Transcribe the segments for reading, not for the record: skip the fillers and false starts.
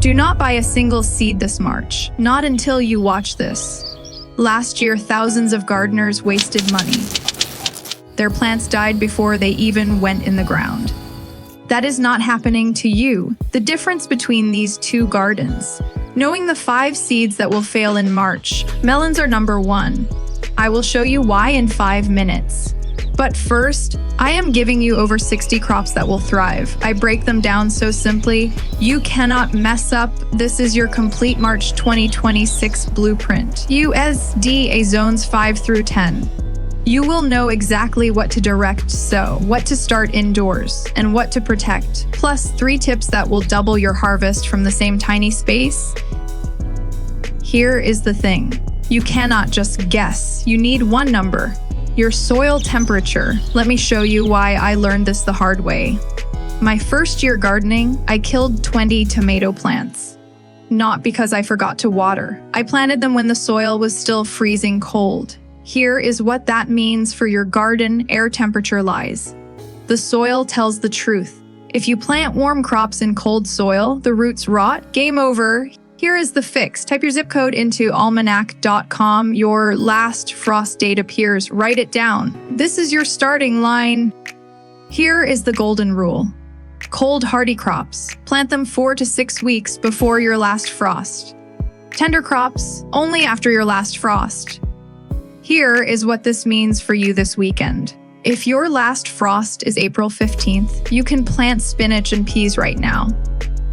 Do not buy a single seed this March, not until you watch this. Last year, thousands of gardeners wasted money. Their plants died before they even went in the ground. That is not happening to you. The difference between these two gardens. Knowing the 5 seeds that will fail in March, melons are number 1. I will show you why in 5 minutes. But first, I am giving you over 60 crops that will thrive. I break them down so simply, you cannot mess up. This is your complete March 2026 blueprint. USDA Zones 5 through 10. You will know exactly what to direct sow, what to start indoors, and what to protect. Plus 3 tips that will double your harvest from the same tiny space. Here is the thing. You cannot just guess. You need one number. Your soil temperature. Let me show you why I learned this the hard way. My first year gardening, I killed 20 tomato plants. Not because I forgot to water. I planted them when the soil was still freezing cold. Here is what that means for your garden. Air temperature lies. The soil tells the truth. If you plant warm crops in cold soil, the roots rot. Game over. Here is the fix. Type your zip code into almanac.com. Your last frost date appears. Write it down. This is your starting line. Here is the golden rule. Cold hardy crops. Plant them 4 to 6 weeks before your last frost. Tender crops, only after your last frost. Here is what this means for you this weekend. If your last frost is April 15th, you can plant spinach and peas right now.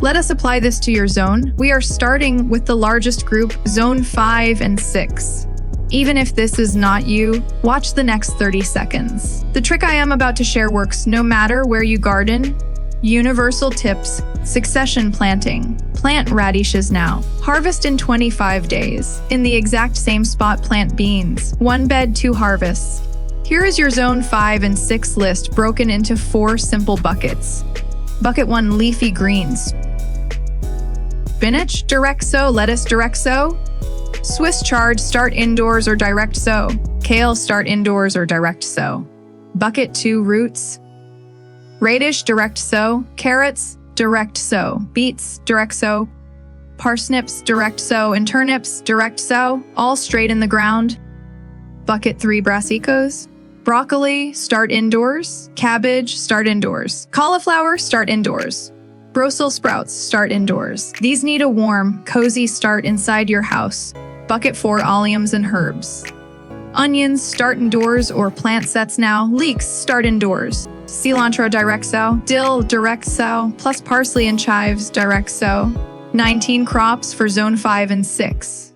Let us apply this to your zone. We are starting with the largest group, Zone 5 and 6. Even if this is not you, watch the next 30 seconds. The trick I am about to share works no matter where you garden. Universal tips, succession planting. Plant radishes now. Harvest in 25 days. In the exact same spot, plant beans. 1 bed, 2 harvests. Here is your Zone 5 and 6 list broken into 4 simple buckets. Bucket 1, leafy greens. Spinach, direct sow. Lettuce, direct sow. Swiss chard, start indoors or direct sow. Kale, start indoors or direct sow. Bucket 2, roots. Radish, direct sow. Carrots, direct sow. Beets, direct sow. Parsnips, direct sow. And turnips, direct sow. All straight in the ground. Bucket 3, brassicas. Broccoli, start indoors. Cabbage, start indoors. Cauliflower, start indoors. Brussels sprouts, start indoors. These need a warm, cozy start inside your house. Bucket 4, alliums and herbs. Onions, start indoors or plant sets now. Leeks, start indoors. Cilantro, direct sow. Dill, direct sow. Plus parsley and chives, direct sow. 19 crops for Zone 5 and 6.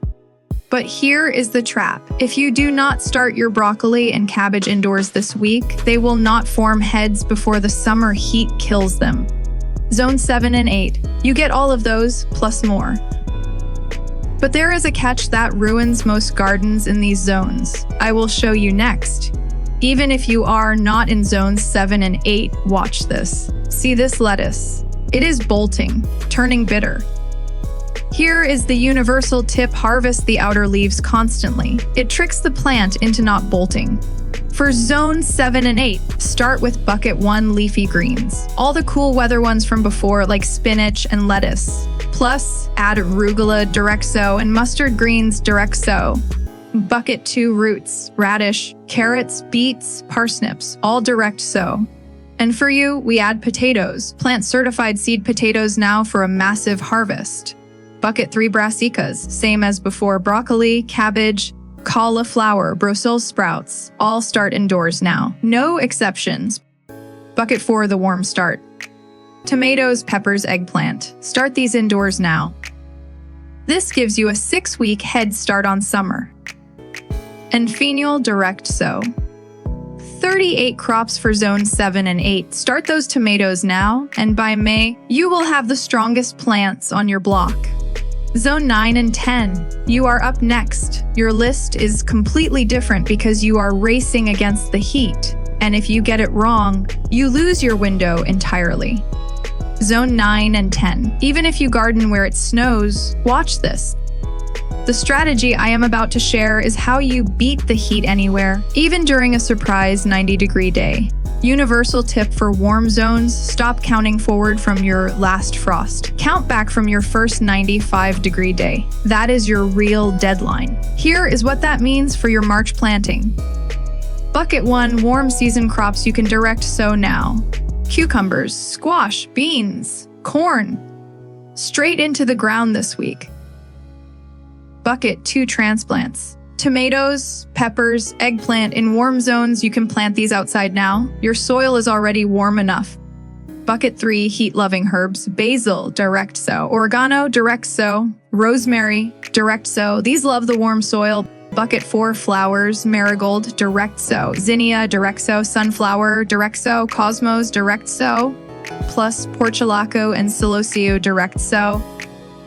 But here is the trap. If you do not start your broccoli and cabbage indoors this week, they will not form heads before the summer heat kills them. Zone 7 and 8. You get all of those, plus more. But there is a catch that ruins most gardens in these zones. I will show you next. Even if you are not in Zones 7 and 8, watch this. See this lettuce? It is bolting, turning bitter. Here is the universal tip: harvest the outer leaves constantly. It tricks the plant into not bolting. For Zone 7 and 8, start with Bucket 1, leafy greens. All the cool weather ones from before, like spinach and lettuce. Plus, add arugula, direct sow, and mustard greens, direct sow. Bucket 2, roots, radish, carrots, beets, parsnips, all direct sow. And for you, we add potatoes. Plant certified seed potatoes now for a massive harvest. Bucket 3, brassicas, same as before: broccoli, cabbage, cauliflower, Brussels sprouts, all start indoors now. No exceptions. Bucket 4, the warm start. Tomatoes, peppers, eggplant. Start these indoors now. This gives you a 6-week head start on summer. And fenol, direct sow. 38 crops for Zone 7 and 8. Start those tomatoes now, and by May, you will have the strongest plants on your block. Zone 9 and 10. You are up next. Your list is completely different because you are racing against the heat. And if you get it wrong, you lose your window entirely. Zone 9 and 10. Even if you garden where it snows, watch this. The strategy I am about to share is how you beat the heat anywhere, even during a surprise 90-degree day. Universal tip for warm zones: stop counting forward from your last frost. Count back from your first 95-degree day. That is your real deadline. Here is what that means for your March planting. Bucket 1, warm season crops you can direct sow now. Cucumbers, squash, beans, corn. Straight into the ground this week. Bucket 2, transplants. Tomatoes, peppers, eggplant. In warm zones, you can plant these outside now. Your soil is already warm enough. Bucket 3, heat-loving herbs. Basil, direct sow. Oregano, direct sow. Rosemary, direct sow. These love the warm soil. Bucket 4, flowers. Marigold, direct sow. Zinnia, direct sow. Sunflower, direct sow. Cosmos, direct sow. Plus portulaco and silocio, direct sow.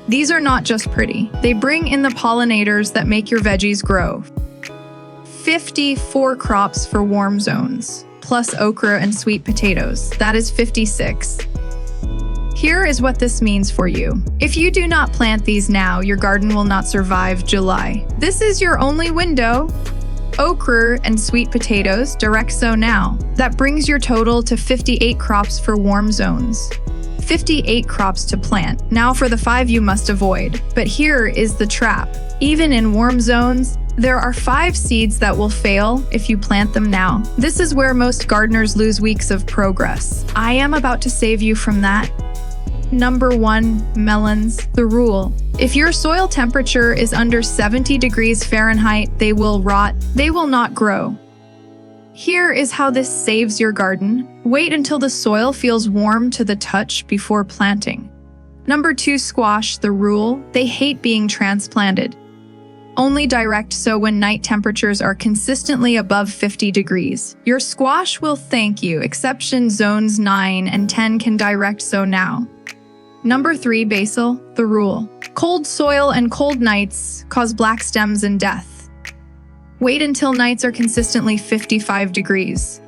These are not just pretty. They bring in the pollinators that make your veggies grow. 54 crops for warm zones, plus okra and sweet potatoes. That is 56. Here is what this means for you. If you do not plant these now, your garden will not survive July. This is your only window. Okra and sweet potatoes, direct sow now. That brings your total to 58 crops for warm zones. 58 crops to plant. Now for the 5 you must avoid. But here is the trap. Even in warm zones, there are 5 seeds that will fail if you plant them now. This is where most gardeners lose weeks of progress. I am about to save you from that. Number 1, melons. The rule: if your soil temperature is under 70 degrees Fahrenheit, they will rot. They will not grow. Here is how this saves your garden. Wait until the soil feels warm to the touch before planting. Number 2, squash. The rule: they hate being transplanted. Only direct sow when night temperatures are consistently above 50 degrees. Your squash will thank you. Exception zones 9 and 10 can direct sow now. Number 3, basil. The rule: cold soil and cold nights cause black stems and death. Wait until nights are consistently 55 degrees.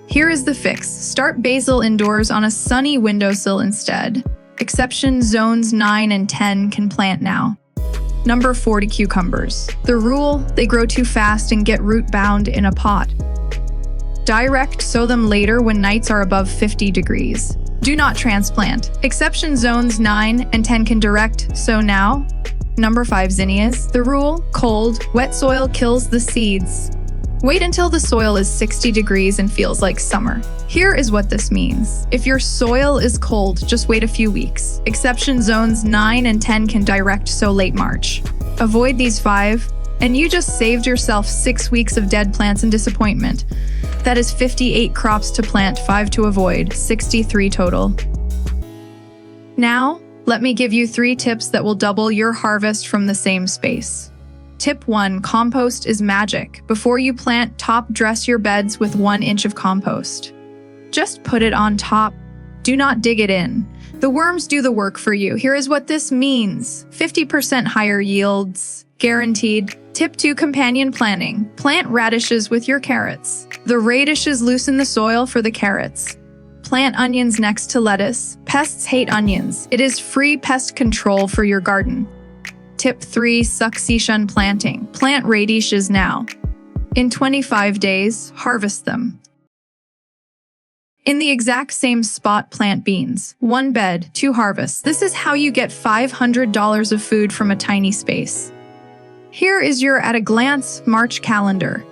Here is the fix: start basil indoors on a sunny windowsill instead. Exception zones 9 and 10 can plant now. Number 40, cucumbers. The rule: they grow too fast and get root bound in a pot. Direct sow them later when nights are above 50 degrees. Do not transplant. Exception zones 9 and 10 can direct sow now. Number 5, zinnias. The rule: cold, wet soil kills the seeds. Wait until the soil is 60 degrees and feels like summer. Here is what this means. If your soil is cold, just wait a few weeks. Exception zones 9 and 10 can direct sow late March. Avoid these 5, and you just saved yourself 6 weeks of dead plants and disappointment. That is 58 crops to plant, 5 to avoid, 63 total. Now, let me give you 3 tips that will double your harvest from the same space. Tip 1, compost is magic. Before you plant, top dress your beds with 1 inch of compost. Just put it on top. Do not dig it in. The worms do the work for you. Here is what this means: 50% higher yields, guaranteed. Tip 2, companion planting. Plant radishes with your carrots. The radishes loosen the soil for the carrots. Plant onions next to lettuce. Pests hate onions. It is free pest control for your garden. Tip 3, succession planting. Plant radishes now. In 25 days, harvest them. In the exact same spot, plant beans. 1 bed, 2 harvests. This is how you get $500 of food from a tiny space. Here is your at-a-glance March calendar.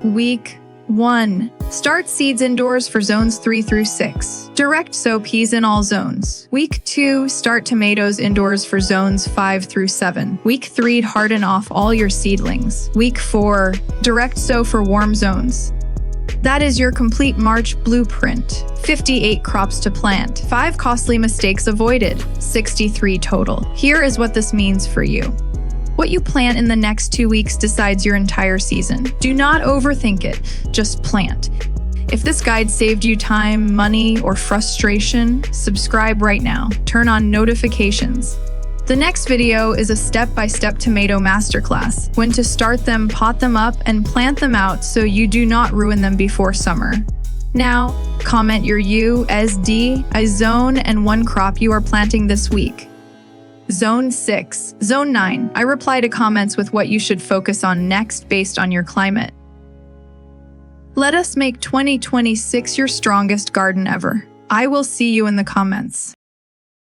Week 1. Start seeds indoors for zones 3 through 6. Direct sow peas in all zones. Week 2. Start tomatoes indoors for zones 5 through 7. Week 3. Harden off all your seedlings. Week 4. Direct sow for warm zones. That is your complete March blueprint. 58 crops to plant. 5 costly mistakes avoided. 63 total. Here is what this means for you. What you plant in the next 2 weeks decides your entire season. Do not overthink it, just plant. If this guide saved you time, money, or frustration, subscribe right now. Turn on notifications. The next video is a step-by-step tomato masterclass. When to start them, pot them up, and plant them out so you do not ruin them before summer. Now, comment your USDA zone and 1 crop you are planting this week. Zone 6. Zone 9. I reply to comments with what you should focus on next based on your climate. Let us make 2026 your strongest garden ever. I will see you in the comments.